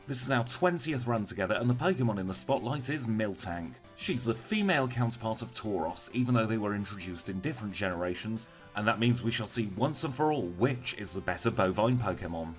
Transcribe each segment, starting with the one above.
This is our 20th run together, and the Pokemon in the spotlight is Miltank. She's the female counterpart of Tauros, even though they were introduced in different generations, and that means we shall see once and for all which is the better bovine Pokemon.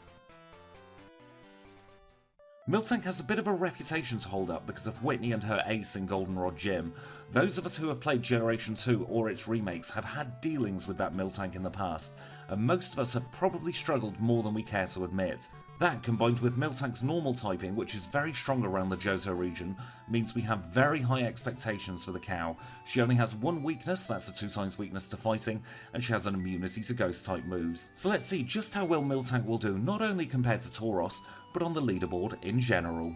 Miltank has a bit of a reputation to hold up because of Whitney and her ace in Goldenrod Gym. Those of us who have played Generation 2 or its remakes have had dealings with that Miltank in the past, and most of us have probably struggled more than we care to admit. That, combined with Miltank's normal typing, which is very strong around the Johto region, means we have very high expectations for the cow. She only has one weakness, that's a 2x weakness to fighting, and she has an immunity to ghost type moves. So let's see just how well Miltank will do, not only compared to Tauros, but on the leaderboard in general.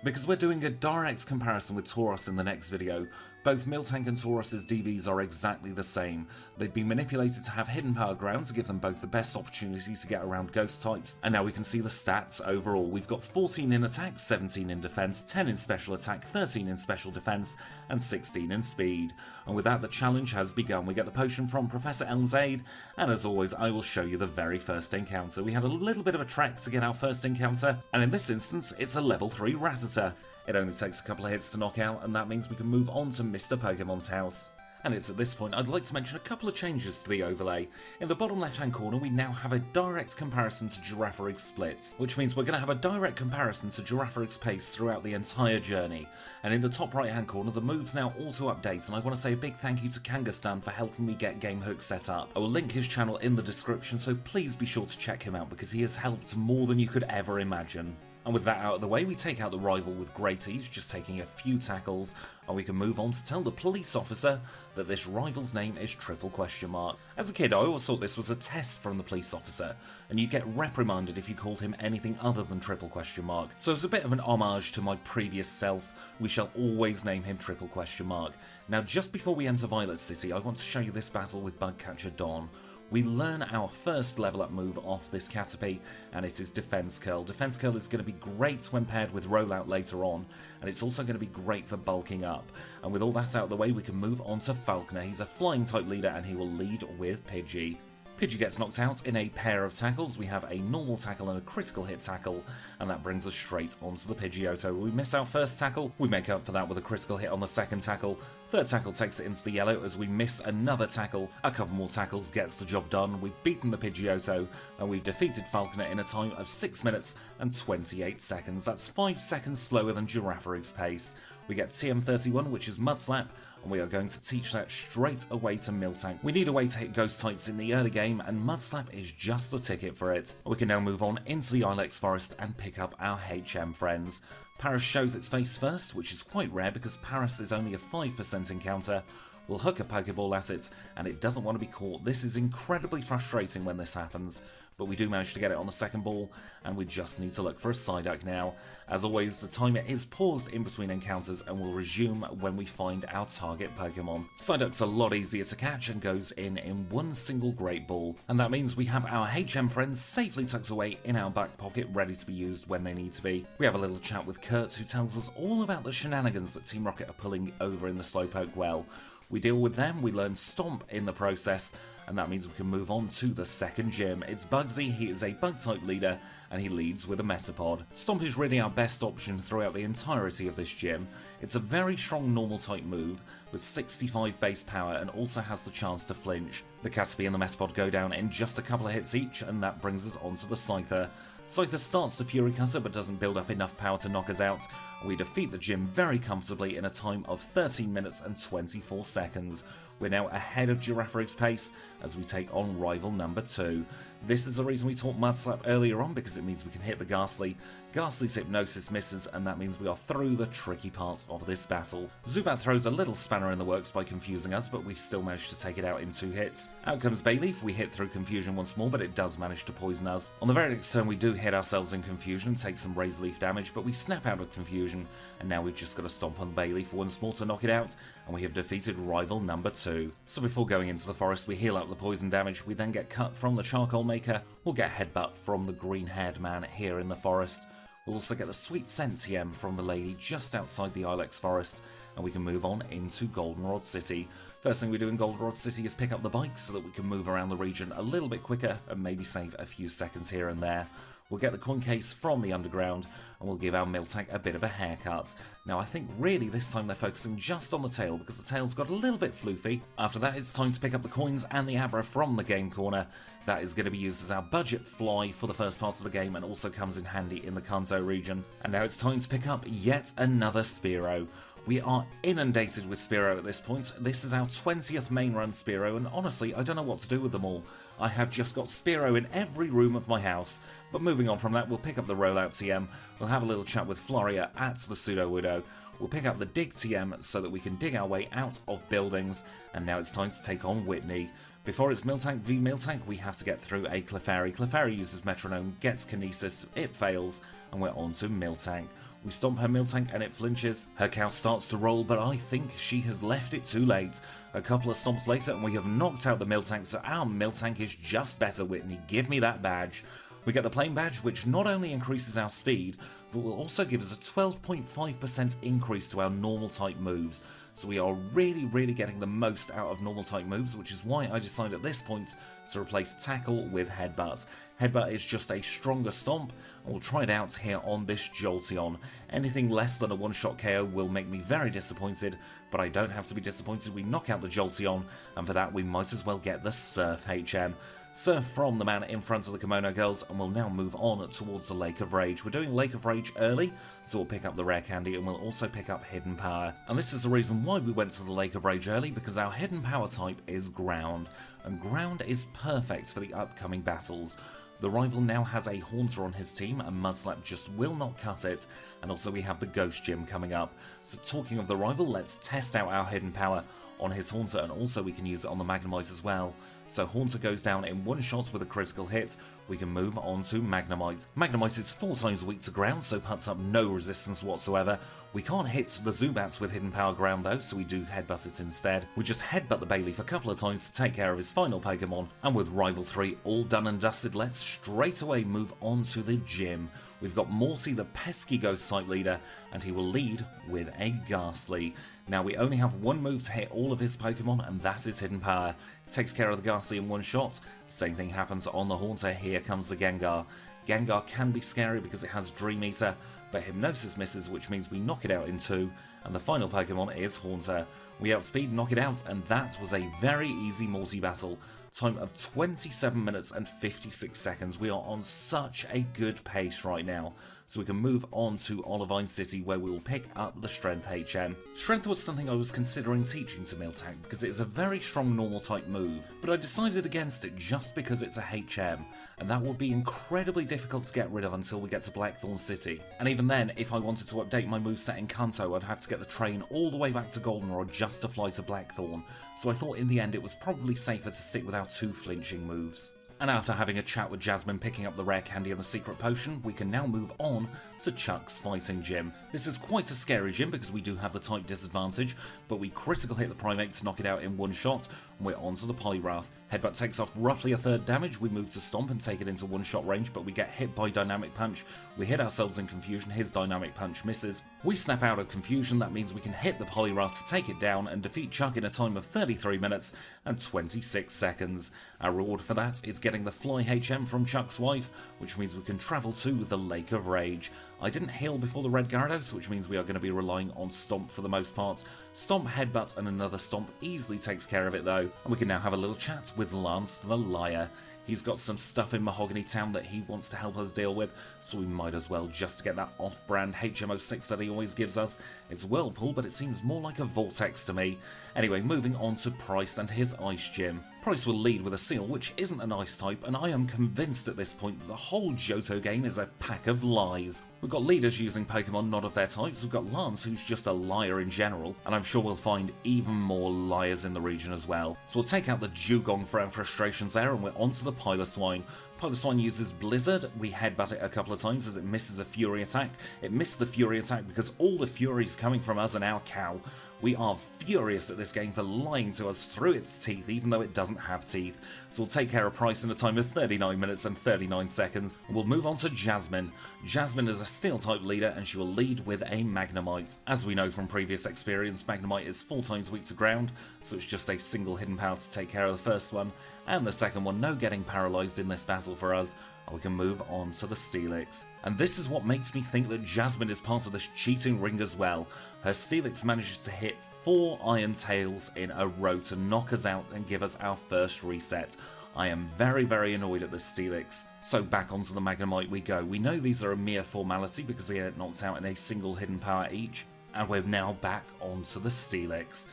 Because we're doing a direct comparison with Tauros in the next video, both Miltank and Tauros's DVs are exactly the same. They've been manipulated to have hidden power ground to give them both the best opportunity to get around ghost types, and now we can see the stats overall. We've got 14 in attack, 17 in defense, 10 in special attack, 13 in special defense, and 16 in speed. And with that, the challenge has begun. We get the potion from Professor Elm's aid, and as always, I will show you the very first encounter. We had a little bit of a trek to get our first encounter, and in this instance, it's a level 3 Rattata. It only takes a couple of hits to knock out, and that means we can move on to Mr. Pokemon's house. And it's at this point I'd like to mention a couple of changes to the overlay. In the bottom left hand corner we now have a direct comparison to Giraffurig's splits, which means we're going to have a direct comparison to Giraffurig's pace throughout the entire journey. And in the top right hand corner the moves now auto update, and I want to say a big thank you to Kangastan for helping me get GameHook set up. I will link his channel in the description, so please be sure to check him out because he has helped more than you could ever imagine. And with that out of the way, we take out the rival with great ease, just taking a few tackles, and we can move on to tell the police officer that this rival's name is triple question mark. As a kid, I always thought this was a test from the police officer, and you'd get reprimanded if you called him anything other than triple question mark. So as a bit of an homage to my previous self, we shall always name him triple question mark. Now just before we enter Violet City, I want to show you this battle with Bugcatcher Don. We learn our first level up move off this Caterpie, and it is Defense Curl. Defense Curl is going to be great when paired with Rollout later on, and it's also going to be great for bulking up. And with all that out of the way, we can move on to Falconer. He's a flying type leader and he will lead with Pidgey. Pidgey gets knocked out in a pair of tackles. We have a normal tackle and a critical hit tackle, and that brings us straight onto the Pidgeotto. We miss our first tackle, we make up for that with a critical hit on the second tackle. Third tackle takes it into the yellow as we miss another tackle. A couple more tackles gets the job done. We've beaten the Pidgeotto, and we've defeated Falconer in a time of 6 minutes and 28 seconds. That's 5 seconds slower than Giraffurig's pace. We get TM31, which is Mud Slap, and we are going to teach that straight away to Miltank. We need a way to hit ghost types in the early game, and Mud Slap is just the ticket for it. We can now move on into the Ilex Forest and pick up our HM friends. Paris shows its face first, which is quite rare because Paris is only a 5% encounter. We'll hook a Pokeball at it, and it doesn't want to be caught. This is incredibly frustrating when this happens, but we do manage to get it on the second ball, and we just need to look for a Psyduck now. As always, the timer is paused in between encounters and will resume when we find our target Pokemon. Psyduck's a lot easier to catch and goes in one single Great Ball, and that means we have our HM friends safely tucked away in our back pocket, ready to be used when they need to be. We have a little chat with Kurt, who tells us all about the shenanigans that Team Rocket are pulling over in the Slowpoke well. We deal with them, we learn Stomp in the process, and that means we can move on to the second gym. It's Bugsy, he is a Bug-type leader, and he leads with a Metapod. Stomp is really our best option throughout the entirety of this gym. It's a very strong normal-type move, with 65 base power, and also has the chance to flinch. The Caterpie and the Metapod go down in just a couple of hits each, and that brings us onto the Scyther. Scyther starts the Fury Cutter but doesn't build up enough power to knock us out. We defeat the gym very comfortably in a time of 13 minutes and 24 seconds. We're now ahead of Giraffurig's pace as we take on rival number 2. This is the reason we taught Mud Slap earlier on, because it means we can hit the Ghastly. Ghastly's Hypnosis misses, and that means we are through the tricky part of this battle. Zubat throws a little spanner in the works by confusing us, but we still manage to take it out in 2 hits. Out comes Bayleaf. We hit through Confusion once more, but it does manage to poison us. On the very next turn we do hit ourselves in Confusion and take some Razor Leaf damage, but we snap out of Confusion, and now we've just got to stomp on Bayleaf once more to knock it out, and we have defeated rival number 2. So before going into the forest we heal up the poison damage, we then get cut from the Charcoal Maker, we'll get Headbutt from the green-haired man here in the forest. We'll also get the sweet scent TM from the lady just outside the Ilex Forest, and we can move on into Goldenrod City. First thing we do in Goldenrod City is pick up the bike so that we can move around the region a little bit quicker and maybe save a few seconds here and there. We'll get the coin case from the underground, and we'll give our Miltank a bit of a haircut. Now I think really this time they're focusing just on the tail, because the tail's got a little bit floofy. After that it's time to pick up the coins and the Abra from the game corner. That is going to be used as our budget fly for the first part of the game, and also comes in handy in the Kanto region. And now it's time to pick up yet another Spearow. We are inundated with Spearow at this point. This is our 20th main run Spearow, and honestly, I don't know what to do with them all. I have just got Spearow in every room of my house. But moving on from that, we'll pick up the Rollout TM, we'll have a little chat with Floria at the Sudowoodo, we'll pick up the Dig TM so that we can dig our way out of buildings, and now it's time to take on Whitney. Before it's Miltank v Miltank, we have to get through a Clefairy. Clefairy uses Metronome, gets Kinesis, it fails, and we're on to Miltank. We stomp her Miltank and it flinches. Her cow starts to roll, but I think she has left it too late. A couple of stomps later and we have knocked out the Miltank, so our Miltank is just better, Whitney. Give me that badge. We get the plain badge, which not only increases our speed, but will also give us a 12.5% increase to our normal type moves. So we are really getting the most out of normal type moves, which is why I decided at this point to replace Tackle with Headbutt. Headbutt is just a stronger stomp, and we'll try it out here on this Jolteon. Anything less than a one-shot KO will make me very disappointed, but I don't have to be disappointed. We knock out the Jolteon, and for that we might as well get the Surf HM. Surf from the man in front of the Kimono Girls, and we'll now move on towards the Lake of Rage. We're doing Lake of Rage early, so we'll pick up the Rare Candy, and we'll also pick up Hidden Power. And this is the reason why we went to the Lake of Rage early, because our Hidden Power type is Ground, and Ground is perfect for the upcoming battles. The rival now has a Haunter on his team, and Mudslap just will not cut it, and also we have the Ghost Gym coming up. So talking of the rival, let's test out our Hidden Power on his Haunter, and also we can use it on the Magnemite as well. So Haunter goes down in one shot with a critical hit. We can move on to Magnemite. Magnemite is 4 times weak to ground, so puts up no resistance whatsoever. We can't hit the Zubats with Hidden Power ground though, so we do headbutt it instead. We just headbutt the Bayleaf a couple of times to take care of his final Pokemon, and with Rival 3 all done and dusted, let's straight away move on to the gym. We've got Mortie, the pesky ghost type leader, and he will lead with a Ghastly. Now we only have one move to hit all of his Pokemon, and that is Hidden Power. It takes care of the Ghastly in one shot. Same thing happens on the Haunter. Here comes the Gengar. Gengar can be scary because it has Dream Eater, but Hypnosis misses, which means we knock it out in 2, and the final Pokemon is Haunter. We outspeed, knock it out, and that was a very easy Mortie battle. Time of 27 minutes and 56 seconds. We are on such a good pace right now. So we can move on to Olivine City, where we will pick up the Strength HM. Strength was something I was considering teaching to Miltank because it is a very strong normal type move, but I decided against it just because it's a HM, and that would be incredibly difficult to get rid of until we get to Blackthorn City. And even then, if I wanted to update my moveset in Kanto, I'd have to get the train all the way back to Goldenrod just to fly to Blackthorn, so I thought in the end it was probably safer to stick with our 2 flinching moves. And after having a chat with Jasmine picking up the Rare Candy and the Secret Potion, we can now move on to Chuck's Fighting Gym. This is quite a scary gym because we do have the type disadvantage, but we critical hit the Primate to knock it out in one shot, and we're on to the Poliwrath. Headbutt takes off roughly a third damage. We move to Stomp and take it into one shot range, but we get hit by Dynamic Punch. We hit ourselves in Confusion, his Dynamic Punch misses. We snap out of Confusion, that means we can hit the Poliwrath to take it down and defeat Chuck in a time of 33 minutes and 26 seconds. Our reward for that is getting the Fly HM from Chuck's wife, which means we can travel to the Lake of Rage. I didn't heal before the Red Gyarados, which means we are going to be relying on Stomp for the most part. Stomp, Headbutt and another Stomp easily takes care of it though, and we can now have a little chat with Lance the Liar. He's got some stuff in Mahogany Town that he wants to help us deal with, so we might as well just get that off-brand HM06 that he always gives us. It's Whirlpool, but it seems more like a Vortex to me. Anyway, moving on to Pryce and his Ice Gym. Pryce will lead with a Seal, which isn't an Ice type, and I am convinced at this point that the whole Johto game is a pack of lies. We've got leaders using Pokemon not of their types, we've got Lance who's just a liar in general, and I'm sure we'll find even more liars in the region as well. So we'll take out the Dugong for our frustrations there, and we're onto the Piloswine. Piloswine uses Blizzard. We headbutt it a couple of times as it misses a Fury attack. It missed the Fury attack because all the Fury's coming from us and our cow. We are furious at this game for lying to us through its teeth, even though it doesn't have teeth. So we'll take care of Pryce in a time of 39 minutes and 39 seconds. And we'll move on to Jasmine. Jasmine is a Steel-type leader, and she will lead with a Magnemite. As we know from previous experience, Magnemite is 4 times weak to ground, so it's just a single Hidden Power to take care of the first one. and the second one, no getting paralysed in this battle for us, and we can move on to the Steelix. And this is what makes me think that Jasmine is part of this cheating ring as well. Her Steelix manages to hit 4 Iron Tails in a row to knock us out and give us our first reset. I am very annoyed at this Steelix. So back onto the Magnemite we go. We know these are a mere formality because they get knocked out in a single hidden power each, and we're now back onto the Steelix.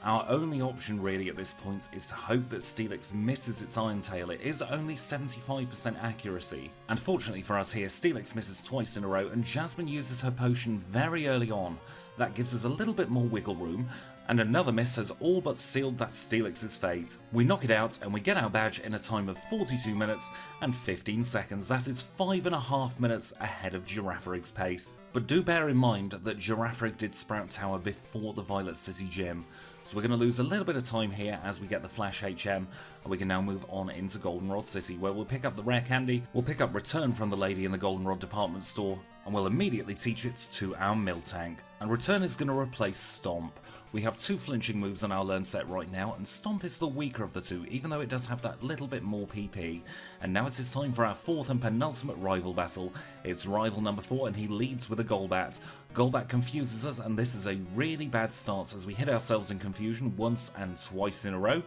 Our only option really at this point is to hope that Steelix misses its Iron Tail. It is only 75% accuracy. And fortunately for us here, Steelix misses twice in a row and Jasmine uses her potion very early on. That gives us a little bit more wiggle room, and another miss has all but sealed that Steelix's fate. We knock it out and we get our badge in a time of 42 minutes and 15 seconds. That is 5.5 minutes ahead of Girafarig's pace. But do bear in mind that Girafarig did Sprout Tower before the Violet City Gym. So we're going to lose a little bit of time here as we get the Flash HM, and we can now move on into Goldenrod City, where we'll pick up the rare candy, we'll pick up Return from the Lady in the Goldenrod department store, and we'll immediately teach it to our Miltank. And Return is going to replace Stomp. We have 2 flinching moves on our learn set right now, and Stomp is the weaker of the 2, even though it does have that little bit more PP. And now it is time for our 4th and penultimate rival battle. It's rival number 4, and he leads with a Golbat. Golbat confuses us, and this is a really bad start as we hit ourselves in confusion once and twice in a row.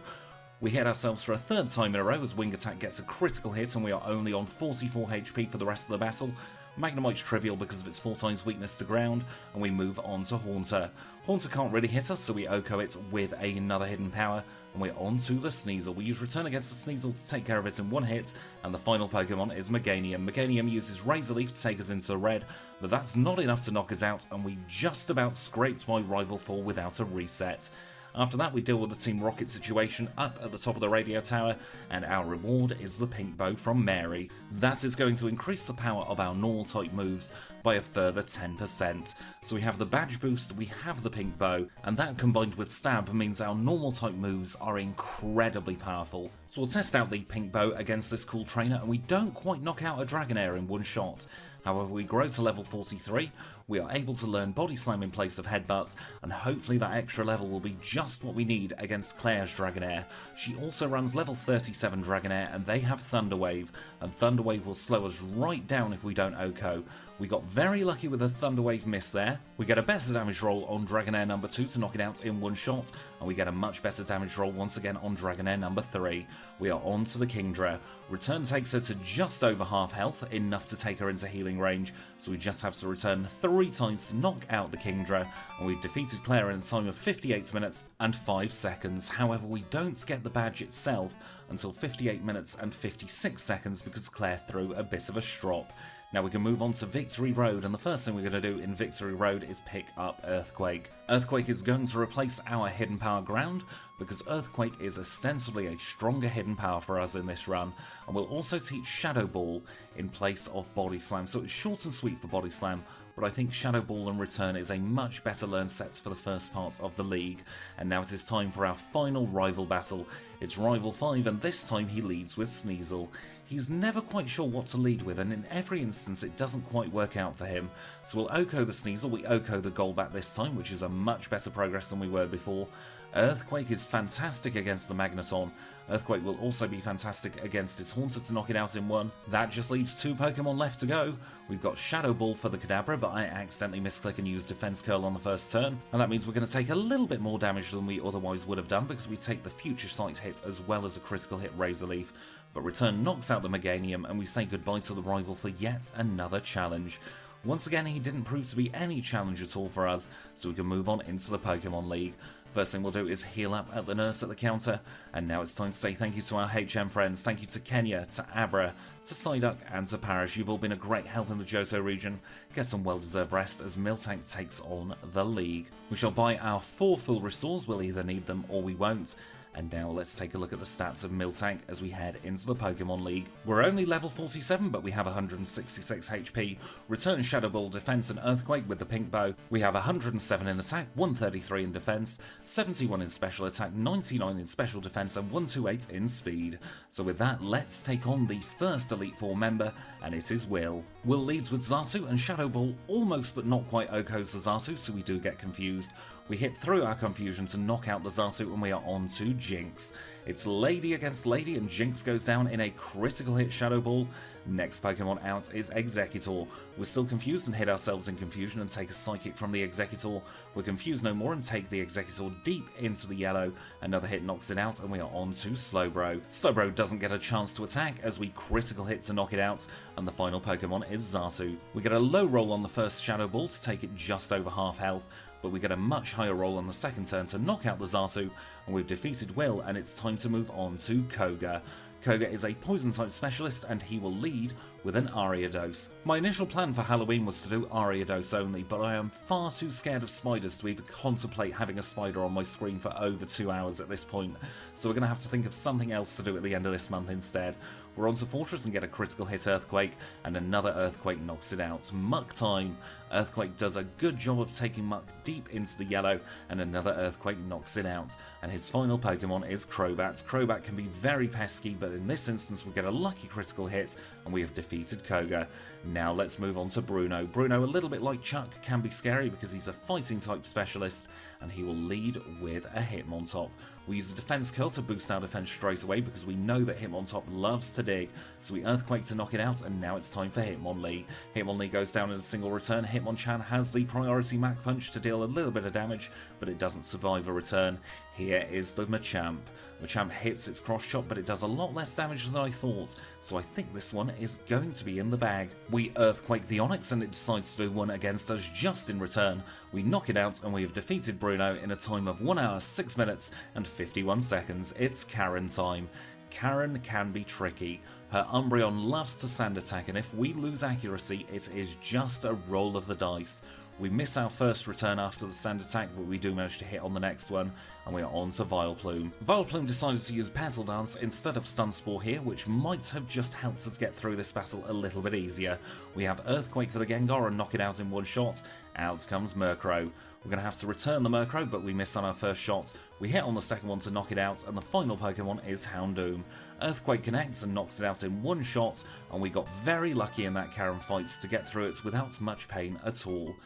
We hit ourselves for a 3rd time in a row as Wing Attack gets a critical hit, and we are only on 44 HP for the rest of the battle. Magnemite's trivial because of its 4 times weakness to ground, and we move on to Haunter. Haunter can't really hit us, so we OHKO it with another hidden power, and we're on to the Sneasel. We use Return against the Sneasel to take care of it in 1 hit, and the final Pokemon is Meganium. Meganium uses Razor Leaf to take us into red, but that's not enough to knock us out, and we just about scraped my rival 4 without a reset. After that, we deal with the Team Rocket situation up at the top of the radio tower, and our reward is the Pink Bow from Mary. That is going to increase the power of our normal type moves by a further 10%. So we have the badge boost, we have the Pink Bow, and that combined with Stab means our normal type moves are incredibly powerful. So we'll test out the Pink Bow against this cool trainer, and we don't quite knock out a Dragonair in 1 shot. However, we grow to level 43, we are able to learn Body Slam in place of Headbutt, and hopefully that extra level will be just what we need against Clair's Dragonair. She also runs level 37 Dragonair, and they have Thunder Wave, and Thunder Wave will slow us right down if we don't OHKO. We got very lucky with a Thunder Wave miss there. We get a better damage roll on Dragonair number 2 to knock it out in 1 shot, and we get a much better damage roll once again on Dragonair number 3. We are on to the Kingdra. Return takes her to just over half health, enough to take her into healing range, so we just have to return 3 times to knock out the Kingdra, and we've defeated Clair in a time of 58 minutes and 5 seconds. However, we don't get the badge itself until 58 minutes and 56 seconds because Clair threw a bit of a strop. Now we can move on to Victory Road, and the first thing we're going to do in Victory Road is pick up Earthquake. Earthquake is going to replace our Hidden Power Ground, because Earthquake is ostensibly a stronger hidden power for us in this run, and we'll also teach Shadow Ball in place of Body Slam, so it's short and sweet for Body Slam, but I think Shadow Ball and Return is a much better learn set for the first part of the league. And now it is time for our final rival battle. It's Rival 5, and this time he leads with Sneasel. He's never quite sure what to lead with, and in every instance it doesn't quite work out for him. So we'll OHKO the Sneasel, we OHKO the Golbat this time, which is a much better progress than we were before. Earthquake is fantastic against the Magneton. Earthquake will also be fantastic against his Haunter to knock it out in 1. That just leaves 2 Pokemon left to go. We've got Shadow Ball for the Kadabra, but I accidentally misclick and use Defense Curl on the first turn, and that means we're going to take a little bit more damage than we otherwise would have done because we take the Future Sight hit as well as a critical hit Razor Leaf. But Return knocks out the Meganium, and we say goodbye to the rival for yet another challenge. Once again, he didn't prove to be any challenge at all for us, so we can move on into the Pokemon League. First thing we'll do is heal up at the nurse at the counter, and now it's time to say thank you to our HM friends. Thank you to Kenya, to Abra, to Psyduck, and to Parrish. You've all been a great help in the Johto region. Get some well-deserved rest as Miltank takes on the league. We shall buy our 4 full restores. We'll either need them or we won't. And now let's take a look at the stats of Miltank as we head into the Pokemon League. We're only level 47, but we have 166 HP, Return Shadow Ball, Defense and Earthquake with the Pink Bow. We have 107 in attack, 133 in defense, 71 in special attack, 99 in special defense and 128 in speed. So with that, let's take on the first Elite Four member, and it is Will. Will leads with Xatu, and Shadow Ball almost but not quite OHKOs the Xatu, so we do get confused. We hit through our confusion to knock out the Xatu, and we are on to Jinx. It's Lady against Lady, and Jinx goes down in a critical hit Shadow Ball. Next Pokemon out is Exeggutor. We're still confused and hit ourselves in confusion and take a Psychic from the Exeggutor. We're confused no more and take the Exeggutor deep into the yellow. Another hit knocks it out and we are on to Slowbro. Slowbro doesn't get a chance to attack as we critical hit to knock it out, and the final Pokemon is Xatu. We get a low roll on the first Shadow Ball to take it just over half health, but we get a much higher roll on the second turn to knock out the Xatu, and we've defeated Will, and it's time to move on to Koga. Koga is a poison type specialist and he will lead with an Ariados. My initial plan for Halloween was to do Ariados only, but I am far too scared of spiders to even contemplate having a spider on my screen for over 2 hours at this point, so we're going to have to think of something else to do at the end of this month instead. We're on to Fortress and get a critical hit Earthquake, and another Earthquake knocks it out. Muck time! Earthquake does a good job of taking Muck deep into the yellow, and another Earthquake knocks it out. And his final Pokemon is Crobat. Crobat can be very pesky, but in this instance we get a lucky critical hit, and we have defeated Koga. Now let's move on to Bruno. Bruno, a little bit like Chuck, can be scary because he's a fighting type specialist, and he will lead with a Hitmontop. We use a defense curl to boost our defense straight away because we know that Hitmontop loves to dig, so we Earthquake to knock it out, and now it's time for Hitmonlee. Hitmonlee goes down in a single return. Hitmonchan has the priority Mach Punch to deal a little bit of damage, but it doesn't survive a return. Here is the Machamp. Machamp hits its cross chop, but it does a lot less damage than I thought, so I think this one is going to be in the bag. We Earthquake the Onyx and it decides to do one against us just in return. We knock it out and we have defeated Bruno in a time of 1 hour, 6 minutes and 51 seconds. It's Karen time. Karen can be tricky. Her Umbreon loves to sand attack, and if we lose accuracy, it is just a roll of the dice. We miss our first return after the sand attack, but we do manage to hit on the next one, and we are on to Vileplume. Vileplume decided to use Petal Dance instead of Stun Spore here, which might have just helped us get through this battle a little bit easier. We have Earthquake for the Gengar and knock it out in one shot. Out comes Murkrow. We're going to have to return the Murkrow, but we miss on our first shot. We hit on the second one to knock it out, and the final Pokemon is Houndoom. Earthquake connects and knocks it out in one shot, and we got very lucky in that Karen fight to get through it without much pain at all.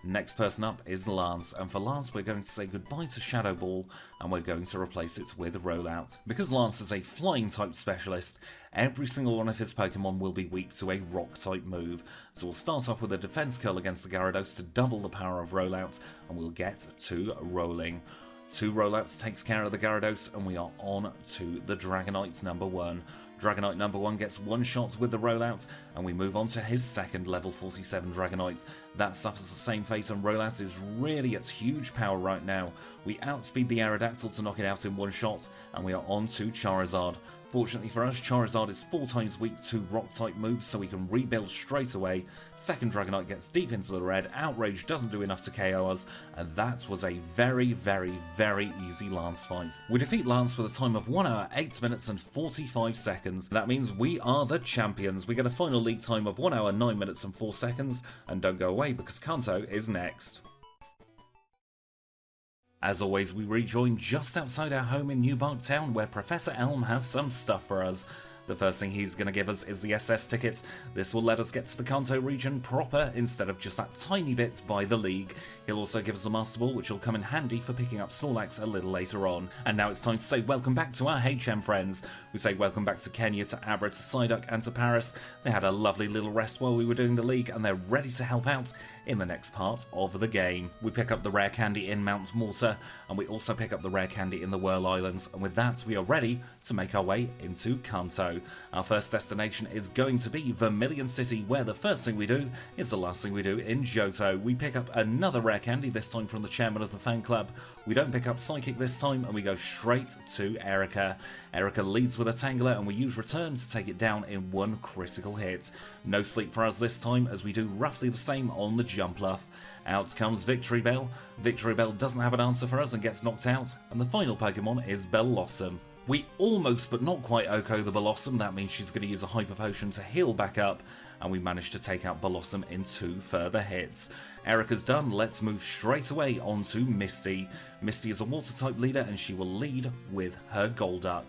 Next person up is Lance, and for Lance we're going to say goodbye to Shadow Ball and we're going to replace it with Rollout. Because Lance is a flying type specialist, every single one of his Pokemon will be weak to a rock type move. So we'll start off with a defense curl against the Gyarados to double the power of Rollout, and we'll get to rolling. 2 Rollouts takes care of the Gyarados, and we are on to the Dragonite number 1. Dragonite number 1 gets one shot with the Rollout, and we move on to his second level 47 Dragonite. That suffers the same fate, and Rollout is really at huge power right now. We outspeed the Aerodactyl to knock it out in one shot, and we are on to Charizard. Fortunately for us, Charizard is 4 times weak to Rock-type moves, so we can rebuild straight away. Second Dragonite gets deep into the red, Outrage doesn't do enough to KO us, and that was a very, very, very easy Lance fight. We defeat Lance with a time of 1 hour, 8 minutes and 45 seconds. That means we are the champions. We get a final league time of 1 hour, 9 minutes and 4 seconds, and don't go away because Kanto is next. As always, we rejoin just outside our home in New Bark Town, where Professor Elm has some stuff for us. The first thing he's going to give us is the SS ticket. This will let us get to the Kanto region proper instead of just that tiny bit by the League. He'll also give us the Master Ball, which will come in handy for picking up Snorlax a little later on. And now it's time to say welcome back to our HM friends. We say welcome back to Kenya, to Abra, to Psyduck and to Paris. They had a lovely little rest while we were doing the League, and they're ready to help out in the next part of the game. We pick up the rare candy in Mount Morta, and we also pick up the rare candy in the Whirl Islands, and with that we are ready to make our way into Kanto. Our first destination is going to be Vermilion City, where the first thing we do is the last thing we do in Johto. We pick up another rare candy, this time from the chairman of the fan club. We don't pick up Psychic this time, and we go straight to Erica. Erica leads with a Tangler, and we use Return to take it down in one critical hit. No sleep for us this time, as we do roughly the same on the Jumpluff. Out comes Victory Bell. Victory Bell doesn't have an answer for us and gets knocked out, and the final Pokemon is Bellossom. We almost but not quite OHKO the Bellossom. That means she's going to use a Hyper Potion to heal back up, and we managed to take out Bellossom in 2 further hits. Erica's done, let's move straight away on to Misty. Misty is a water type leader, and she will lead with her Golduck.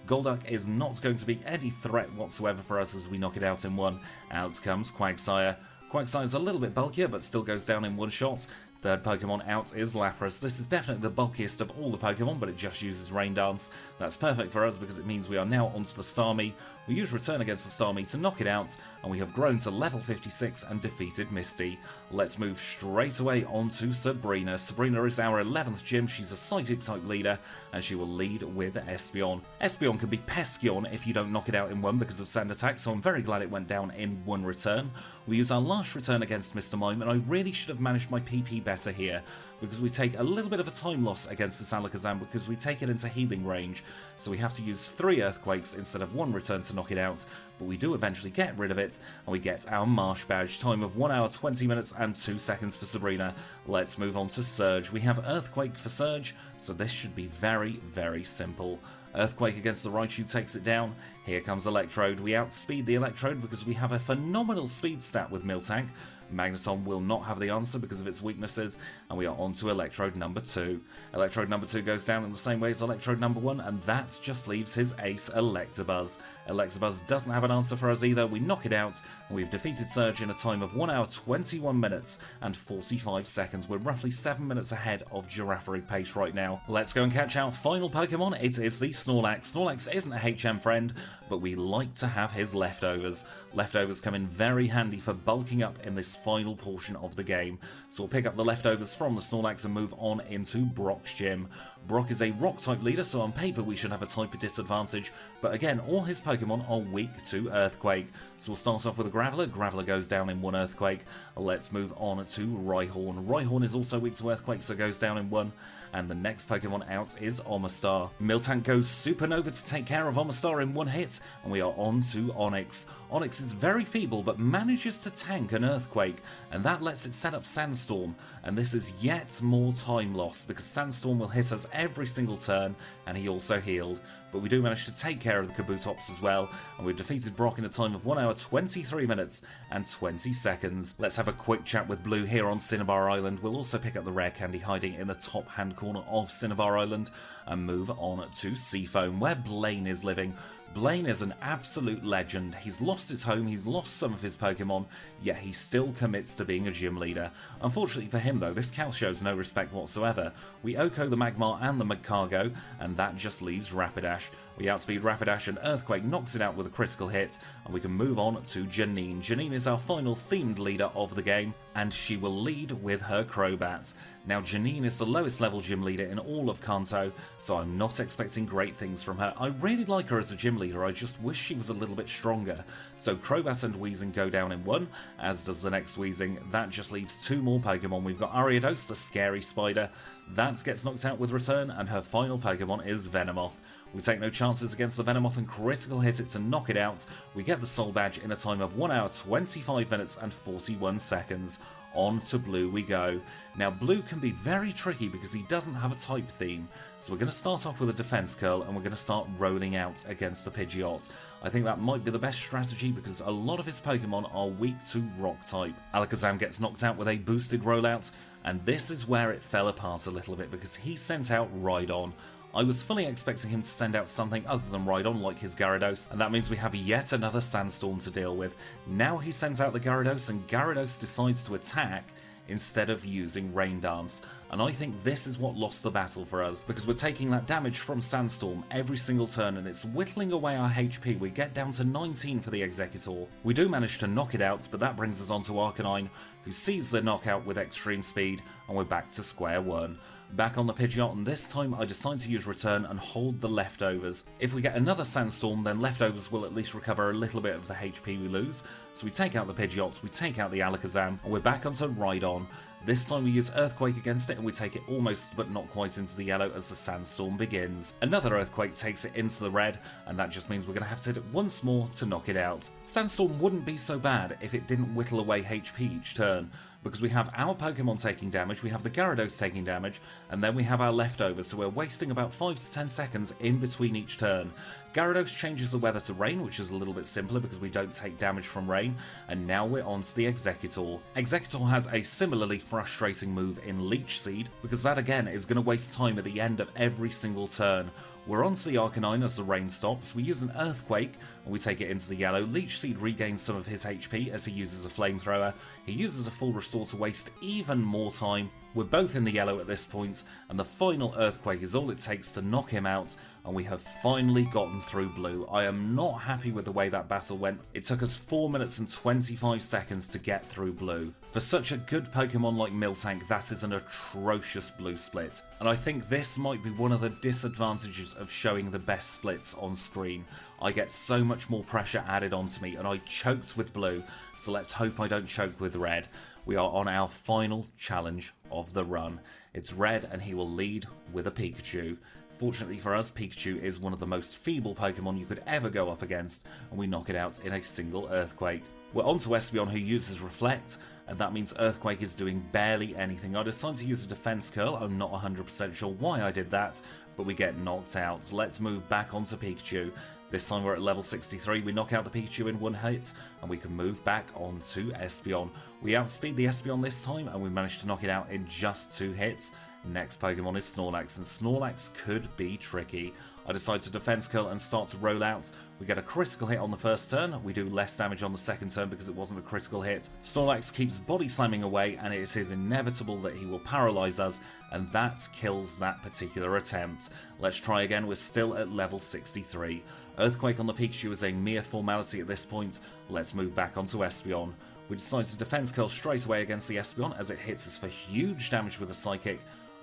Golduck is not going to be any threat whatsoever for us as we knock it out in one. Out comes Quagsire. Quagsire's a little bit bulkier, but still goes down in one shot. Third Pokemon out is Lapras. This is definitely the bulkiest of all the Pokemon, but it just uses Rain Dance. That's perfect for us because it means we are now onto the Starmie. We use Return against the Starmie to knock it out, and we have grown to level 56 and defeated Misty. Let's move straight away onto Sabrina. Sabrina is our 11th gym. She's a Psychic type leader, and she will lead with Espeon. Espeon can be Peskeon if you don't knock it out in one because of Sand Attack, so I'm very glad it went down in one return. We use our last return against Mr. Mime, and I really should have managed my PP better here, because we take a little bit of a time loss against this Alakazam because we take it into healing range, so we have to use 3 Earthquakes instead of 1 return to knock it out, but we do eventually get rid of it, and we get our Marsh Badge. Time of 1 hour 20 minutes and 2 seconds for Sabrina. Let's move on to Surge. We have Earthquake for Surge, so this should be very, very simple. Earthquake against the Raichu takes it down. Here comes Electrode. We outspeed the Electrode because we have a phenomenal speed stat with Miltank. Magneton will not have the answer because of its weaknesses, and we are on to Electrode number 2. Electrode number 2 goes down in the same way as Electrode number 1, and that just leaves his ace, Electabuzz. Electabuzz doesn't have an answer for us either. We knock it out, and we've defeated Surge in a time of 1 hour 21 minutes and 45 seconds. We're roughly 7 minutes ahead of Girafarig pace right now. Let's go and catch our final Pokemon. It is the Snorlax. Snorlax isn't a HM friend, but we like to have his leftovers. Leftovers come in very handy for bulking up in this final portion of the game. So we'll pick up the leftovers from the Snorlax and move on into Brock's gym. Brock is a rock type leader, so on paper we should have a type disadvantage, but again all his Pokemon are weak to Earthquake. So we'll start off with a Graveler. Graveler goes down in 1 Earthquake. Let's move on to Rhyhorn. Rhyhorn is also weak to Earthquake, so goes down in 1. And the next Pokemon out is Omastar. Miltank goes Supernova to take care of Omastar in 1 hit, and we are on to Onyx. Onyx is very feeble but manages to tank an Earthquake, and that lets it set up Sandstorm, and this is yet more time loss because Sandstorm will hit us every single turn, and he also healed. But we do manage to take care of the Kabutops as well, and we've defeated Brock in a time of 1 hour 23 minutes and 20 seconds. Let's have a quick chat with Blue here on Cinnabar Island. We'll also pick up the rare candy hiding in the top hand corner of Cinnabar Island and move on to Seafoam, where Blaine is living. Blaine is an absolute legend. He's lost his home, he's lost some of his Pokemon, yet he still commits to being a gym leader. Unfortunately for him though, this cow shows no respect whatsoever. We Oko the Magmar and the Magcargo, and that just leaves Rapidash. We outspeed Rapidash and Earthquake knocks it out with a critical hit, and we can move on to Janine. Janine is our final themed leader of the game, and she will lead with her Crobat. Now Janine is the lowest level gym leader in all of Kanto, so I'm not expecting great things from her. I really like her as a gym leader, I just wish she was a little bit stronger. So Crobat and Weezing go down in 1, as does the next Weezing. That just leaves 2 more Pokemon. We've got Ariados, the scary spider. That gets knocked out with Return, and her final Pokemon is Venomoth. We take no chances against the Venomoth and critical hit it to knock it out. We get the Soul Badge in a time of 1 hour 25 minutes and 41 seconds. On to Blue we go. Now Blue can be very tricky because he doesn't have a type theme, so we're going to start off with a Defense Curl and we're going to start rolling out against the Pidgeot. I think that might be the best strategy because a lot of his Pokemon are weak to Rock type. Alakazam gets knocked out with a boosted rollout, and this is where it fell apart a little bit because he sent out Rhydon. I was fully expecting him to send out something other than Rhydon like his Gyarados, and that means we have yet another Sandstorm to deal with. Now he sends out the Gyarados and Gyarados decides to attack instead of using Rain Dance, and I think this is what lost the battle for us, because we're taking that damage from Sandstorm every single turn and it's whittling away our HP. We get down to 19 for the Executor. We do manage to knock it out, but that brings us on to Arcanine, who sees the knockout with extreme speed, and we're back to square one. Back on the Pidgeot, and this time I decide to use Return and hold the leftovers. If we get another Sandstorm, then leftovers will at least recover a little bit of the HP we lose. So we take out the Pidgeots, we take out the Alakazam, and we're back onto Rhydon. This time we use Earthquake against it and we take it almost but not quite into the yellow as the Sandstorm begins. Another Earthquake takes it into the red, and that just means we're going to have to hit it once more to knock it out. Sandstorm wouldn't be so bad if it didn't whittle away HP each turn, because we have our Pokemon taking damage, we have the Gyarados taking damage, and then we have our leftovers, so we're wasting about 5 to 10 seconds in between each turn. Gyarados changes the weather to rain, which is a little bit simpler because we don't take damage from rain, and now we're on to the Executor. Executor has a similarly frustrating move in Leech Seed, because that again is going to waste time at the end of every single turn. We're on to the Arcanine as the rain stops, we use an Earthquake and we take it into the yellow. Leech Seed regains some of his HP as he uses a Flamethrower. He uses a full restore to waste even more time, We're both in the yellow at this point, and the final earthquake is all it takes to knock him out, and we have finally gotten through blue. I am not happy with the way that battle went. It took us 4 minutes and 25 seconds to get through blue. For such a good Pokemon like Miltank, that is an atrocious blue split, and I think this might be one of the disadvantages of showing the best splits on screen. I get so much more pressure added onto me, and I choked with blue, so let's hope I don't choke with red. We are on our final challenge of the run. It's red, and he will lead with a Pikachu. Fortunately for us, Pikachu is one of the most feeble Pokemon you could ever go up against, and we knock it out in a single Earthquake. We're on to Espeon, who uses Reflect, and that means Earthquake is doing barely anything. I decided to use a Defense Curl. I'm not 100% sure why I did that, but we get knocked out. Let's move back onto Pikachu. This time we're at level 63, we knock out the Pikachu in one hit, and we can move back onto Espeon. We outspeed the Espeon this time, and we managed to knock it out in just 2 hits. Next Pokemon is Snorlax, and Snorlax could be tricky. I decide to Defense Curl and start to roll out. We get a critical hit on the first turn, we do less damage on the second turn because it wasn't a critical hit. Snorlax keeps body slamming away, and it is inevitable that he will paralyze us, and that kills that particular attempt. Let's try again, we're still at level 63. Earthquake on the Pikachu is a mere formality at this point. Let's move back onto Espeon. We decide to Defense Curl straight away against the Espeon as it hits us for huge damage with a Psychic.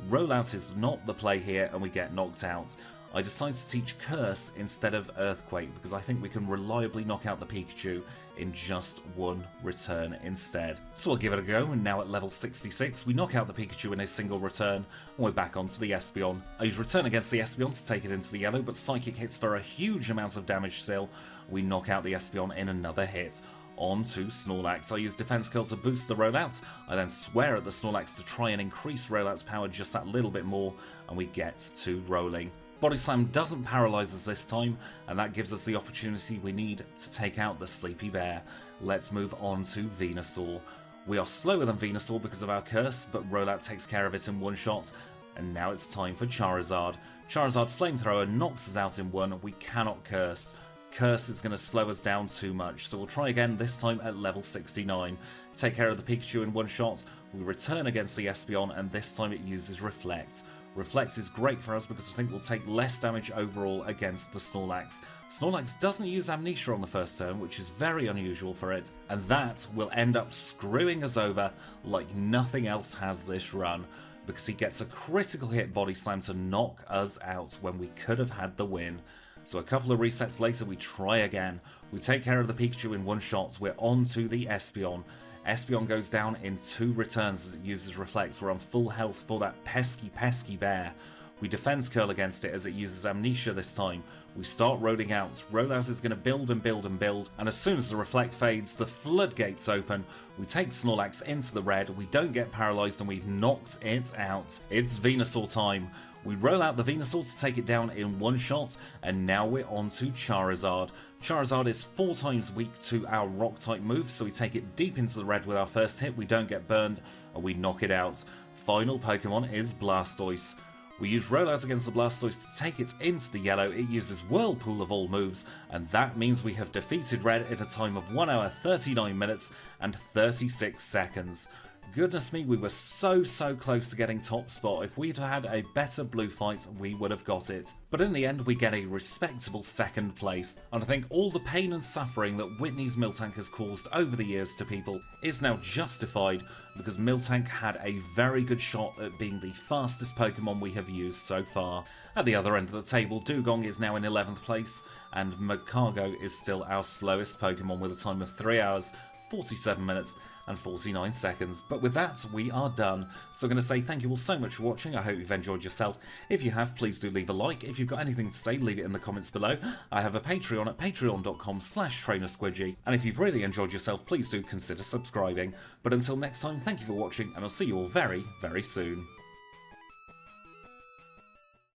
Rollout is not the play here, and we get knocked out. I decide to teach Curse instead of Earthquake because I think we can reliably knock out the Pikachu in just one return instead. So I'll give it a go, and now at level 66 we knock out the Pikachu in a single return, and we're back onto the Espeon. I use Return against the Espeon to take it into the yellow, but Psychic hits for a huge amount of damage still. We knock out the Espeon in another hit. On to Snorlax. I use Defense Curl to boost the rollout. I then swear at the Snorlax to try and increase rollout's power just that little bit more, and we get to rolling. Body Slam doesn't paralyze us this time, and that gives us the opportunity we need to take out the Sleepy Bear. Let's move on to Venusaur. We are slower than Venusaur because of our Curse, but rollout takes care of it in one shot, and now it's time for Charizard. Charizard Flamethrower knocks us out in one. We cannot Curse. Curse is going to slow us down too much, so we'll try again, this time at level 69. Take care of the Pikachu in one shot, we return against the Espeon, and this time it uses Reflect. Reflect is great for us because I think we'll take less damage overall against the Snorlax. Snorlax doesn't use Amnesia on the first turn, which is very unusual for it, and that will end up screwing us over like nothing else has this run, because he gets a critical hit Body Slam to knock us out when we could have had the win. So a couple of resets later we try again. We take care of the Pikachu in one shot, we're on to the Espeon. Espeon goes down in 2 returns as it uses Reflect. We're on full health for that pesky bear. We Defense Curl against it as it uses Amnesia this time. We start rolling out. Rollout is going to build and build and build, and as soon as the Reflect fades, the floodgates open. We take Snorlax into the red, we don't get paralysed, and we've knocked it out. It's Venusaur time. We roll out the Venusaur to take it down in one shot, and now we're on to Charizard. Charizard is 4 times weak to our Rock-type move, so we take it deep into the red with our first hit, we don't get burned, and we knock it out. Final Pokemon is Blastoise. We use Rollout against the Blastoise to take it into the yellow. It uses Whirlpool of all moves, and that means we have defeated red at a time of 1 hour 39 minutes and 36 seconds. Goodness me, we were so close to getting top spot. If we'd had a better blue fight, we would have got it. But in the end, we get a respectable 2nd place. And I think all the pain and suffering that Whitney's Miltank has caused over the years to people is now justified, because Miltank had a very good shot at being the fastest Pokemon we have used so far. At the other end of the table, Dugong is now in 11th place, and Magcargo is still our slowest Pokemon with a time of 3 hours, 47 minutes and 49 seconds. But with that, we are done. So I'm going to say thank you all so much for watching. I hope you've enjoyed yourself. If you have, please do leave a like. If you've got anything to say, leave it in the comments below. I have a Patreon at patreon.com/trainersquidgy. And if you've really enjoyed yourself, please do consider subscribing. But until next time, thank you for watching, and I'll see you all very soon.